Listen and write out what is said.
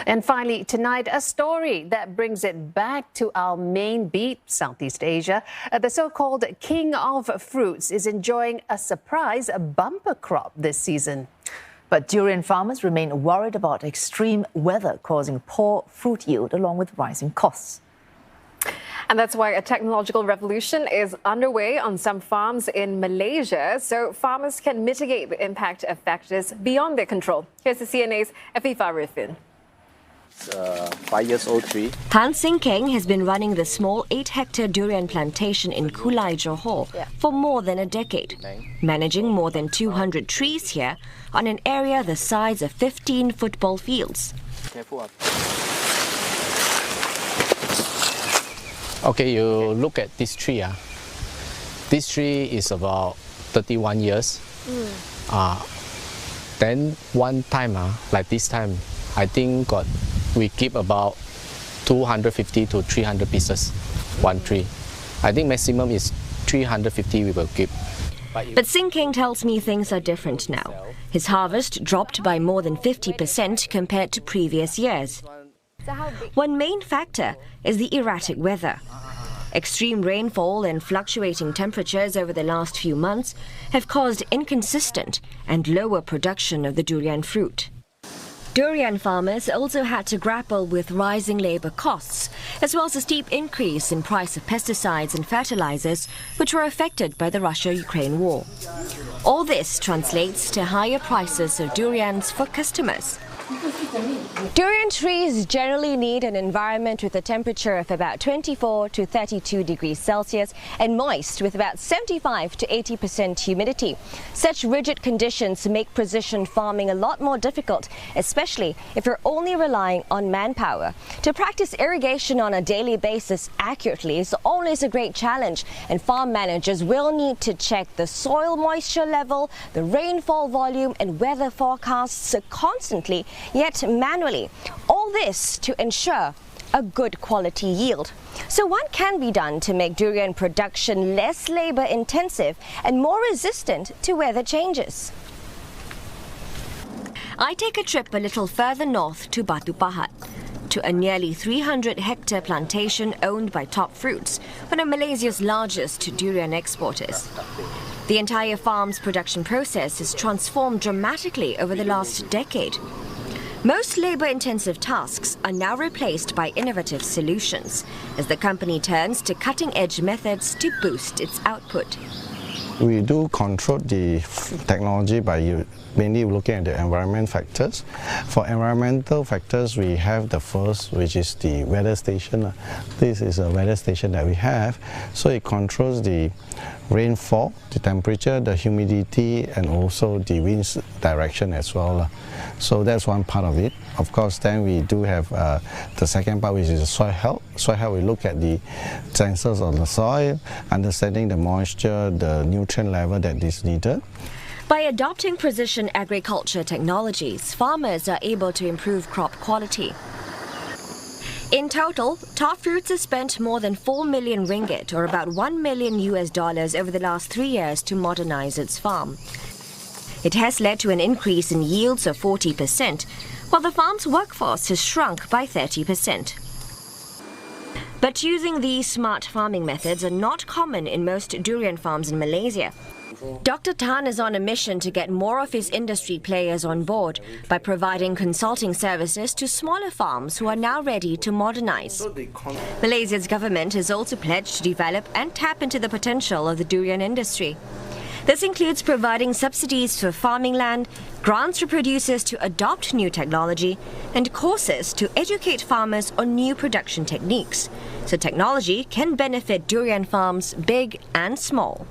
And finally, tonight, a story that brings it back to our main beat, Southeast Asia. The so-called king of fruits is enjoying a surprise bumper crop this season. But durian farmers remain worried about extreme weather causing poor fruit yield along with rising costs. And that's why a technological revolution is underway on some farms in Malaysia, so farmers can mitigate the impact of factors beyond their control. Here's the CNA's Afifa Rifin. 5-year-old tree. Tan Sing Keng has been running the small 8-hectare durian plantation in Kulai, Johor for more than a decade, managing more than 200 trees here on an area the size of 15 football fields. Okay, you look at this tree. This tree is about 31 years. Then one time, like this time, I think we keep about 250 to 300 pieces, one tree. I think maximum is 350 we will keep. But Sing Keng tells me things are different now. His harvest dropped by more than 50% compared to previous years. One main factor is the erratic weather. Extreme rainfall and fluctuating temperatures over the last few months have caused inconsistent and lower production of the durian fruit. Durian farmers also had to grapple with rising labor costs, as well as a steep increase in price of pesticides and fertilizers, which were affected by the Russia-Ukraine war. All this translates to higher prices of durians for customers. Durian trees generally need an environment with a temperature of about 24 to 32 degrees Celsius and moist with about 75 to 80% humidity. Such rigid conditions make precision farming a lot more difficult, especially if you're only relying on manpower. To practice irrigation on a daily basis accurately is always a great challenge, and farm managers will need to check the soil moisture level, the rainfall volume and weather forecasts constantly, yet manually. All this to ensure a good quality yield. So what can be done to make durian production less labor intensive and more resistant to weather changes? I take a trip a little further north to Batu Pahat, to a nearly 300-hectare plantation owned by Top Fruits, one of Malaysia's largest durian exporters. The entire farm's production process has transformed dramatically over the last decade. Most labor-intensive tasks are now replaced by innovative solutions, as the company turns to cutting-edge methods to boost its output. We do control the technology by mainly looking at the environment factors. For environmental factors, we have the first, which is the weather station. This is a weather station that we have, so it controls the rainfall, the temperature, the humidity, and also the wind's direction as well. So that's one part of it. Of course, then we do have the second part, which is soil health. Soil health, we look at the sensors of the soil, understanding the moisture, the nutrient level that is needed. By adopting precision agriculture technologies, farmers are able to improve crop quality. In total, Top Fruits has spent more than 4 million ringgit, or about $1 million over the last 3 years to modernize its farm. It has led to an increase in yields of 40%, while the farm's workforce has shrunk by 30%. But using these smart farming methods are not common in most durian farms in Malaysia. Dr. Tan is on a mission to get more of his industry players on board by providing consulting services to smaller farms who are now ready to modernize. Malaysia's government has also pledged to develop and tap into the potential of the durian industry. This includes providing subsidies for farming land, grants for producers to adopt new technology, and courses to educate farmers on new production techniques, so technology can benefit durian farms big and small.